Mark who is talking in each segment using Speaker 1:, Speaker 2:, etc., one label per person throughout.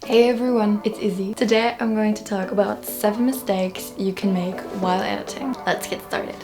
Speaker 1: Hey everyone, it's Izzy. Today I'm going to talk about 7 mistakes you can make while editing. Let's get started.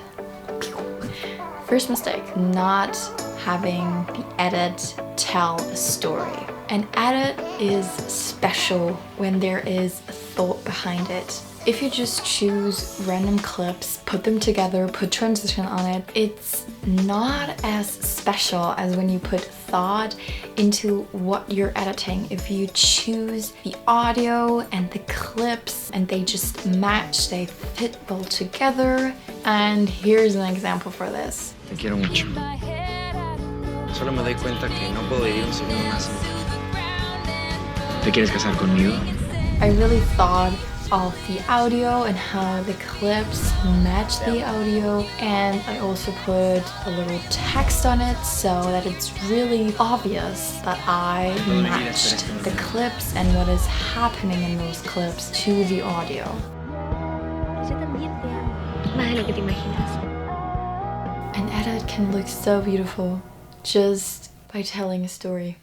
Speaker 1: First mistake, not having the edit tell a story. An edit is special when there is a thought behind it. If you just choose random clips, put them together, put transition on it, it's not as special as when you put thought into what you're editing. If you choose the audio and the clips and they just match, they fit well together. And here's an example for this.
Speaker 2: Te quiero mucho. Solo me doy cuenta que no puedo vivir un segundo más sin ti. ¿Te quieres casar conmigo?
Speaker 1: I really thought of the audio and how the clips match the audio, and I also put a little text on it so that it's really obvious that I matched the clips and what is happening in those clips to the audio. An edit can look so beautiful just by telling a story.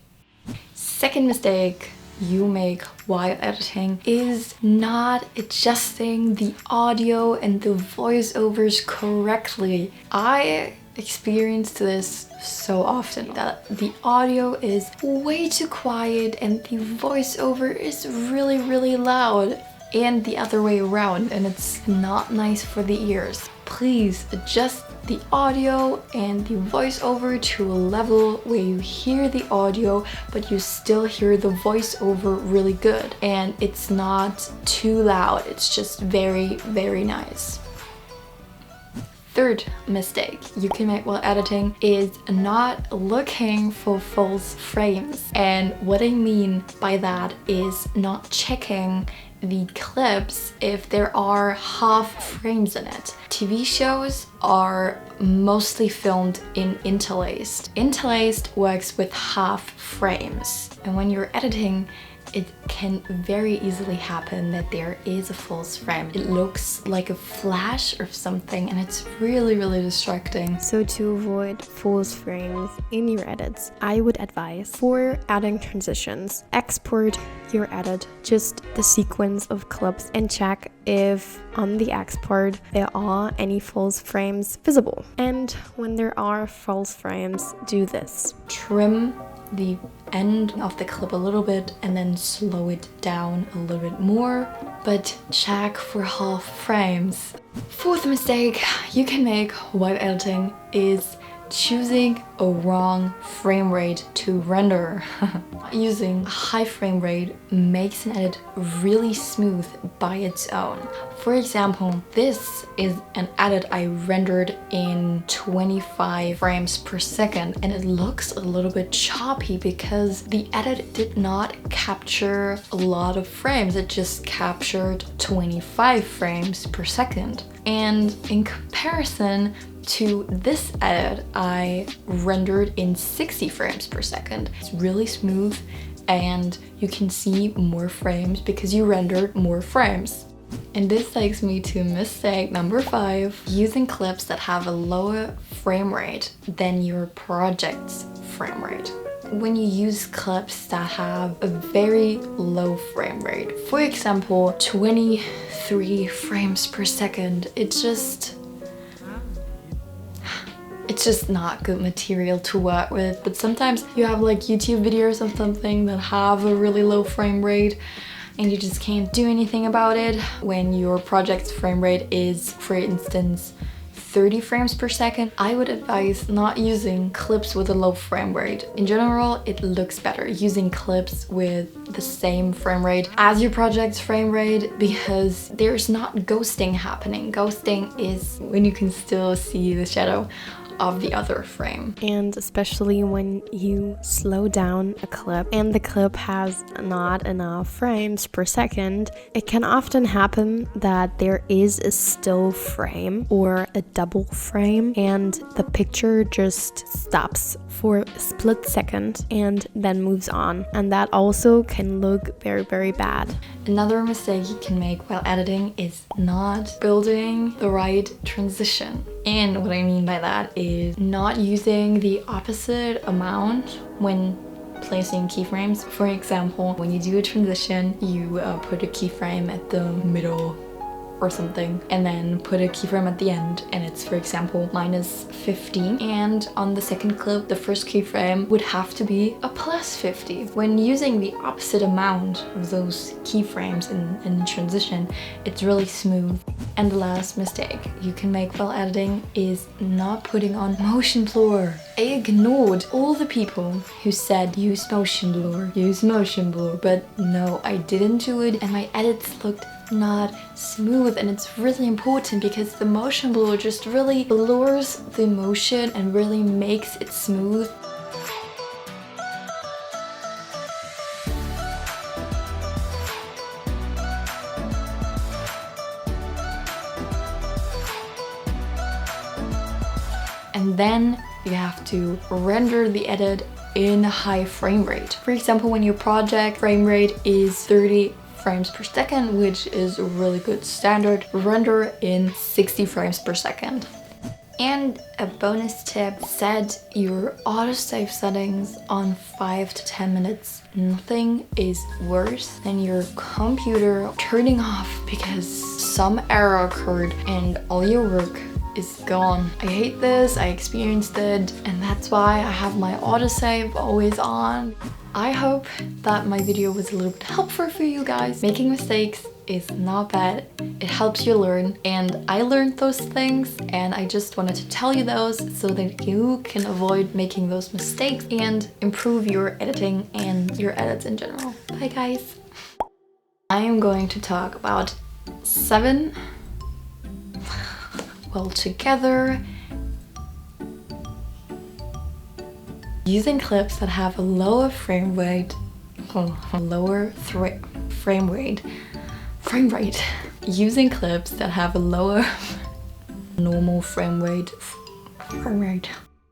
Speaker 1: Second mistake you make while editing is not adjusting the audio and the voiceovers correctly. I experienced this so often that the audio is way too quiet and the voiceover is really loud, and the other way around, and it's not nice for the ears. Please adjust the audio and the voiceover to a level where you hear the audio but you still hear the voiceover really good, and it's not too loud, it's just very nice. Third mistake you can make while editing is not looking for false frames. And what I mean by that is not checking the clips if there are half frames in it. TV shows are mostly filmed in interlaced. Interlaced works with half frames, and when you're editing, it can very easily happen that there is a false frame. It looks like a flash or something, and it's really distracting.
Speaker 3: So to avoid false frames in your edits, I would advise for adding transitions, export your edit, just the sequence of clips, and check if on the export there are any false frames visible. And when there are false frames, do this.
Speaker 1: Trim the end of the clip a little bit and then slow it down a little bit more, but check for half frames. Fourth mistake you can make while editing is choosing a wrong frame rate to render. Using a high frame rate makes an edit really smooth by its own. For example, this is an edit I rendered in 25 frames per second, and it looks a little bit choppy because the edit did not capture a lot of frames, it just captured 25 frames per second. And in comparison to this edit, I rendered in 60 frames per second. It's really smooth and you can see more frames because you rendered more frames. And this takes me to mistake number 5, using clips that have a lower frame rate than your project's frame rate. When you use clips that have a very low frame rate, for example 23 frames per second, it's just not good material to work with. But sometimes you have like YouTube videos of something that have a really low frame rate and you just can't do anything about it. When your project's frame rate is, for instance, 30 frames per second, I would advise not using clips with a low frame rate. In general, it looks better using clips with the same frame rate as your project's frame rate because there's not ghosting happening. Ghosting is when you can still see the shadow of the other frame.
Speaker 3: And especially when you slow down a clip and the clip has not enough frames per second, it can often happen that there is a still frame or a double frame and the picture just stops for a split second and then moves on, and that also can look very bad.
Speaker 1: Another mistake you can make while editing is not building the right transition. And what I mean by that is not using the opposite amount when placing keyframes. For example, when you do a transition, you put a keyframe at the middle or something, and then put a keyframe at the end, and it's, for example, -50. And on the second clip, the first keyframe would have to be a +50. When using the opposite amount of those keyframes in transition, it's really smooth. And the last mistake you can make while editing is not putting on motion blur. I ignored all the people who said use motion blur, but no, I didn't do it, and my edits looked not smooth. And it's really important because the motion blur just really blurs the emotion and really makes it smooth. And then you have to render the edit in a high frame rate. For example, when your project frame rate is 30 frames per second, which is a really good standard, render in 60 frames per second. And a bonus tip, set your autosave settings on 5 to 10 minutes. Nothing is worse than your computer turning off because some error occurred and all your work is gone. I hate this, I experienced it, and that's why I have my autosave always on. I hope that my video was a little bit helpful for you guys. Making mistakes is not bad. It helps you learn, and I learned those things, and I just wanted to tell you those so that you can avoid making those mistakes and improve your editing and your edits in general. Bye guys. I am going to talk about 7 together, using clips that have a lower frame rate, using clips that have a lower normal frame rate.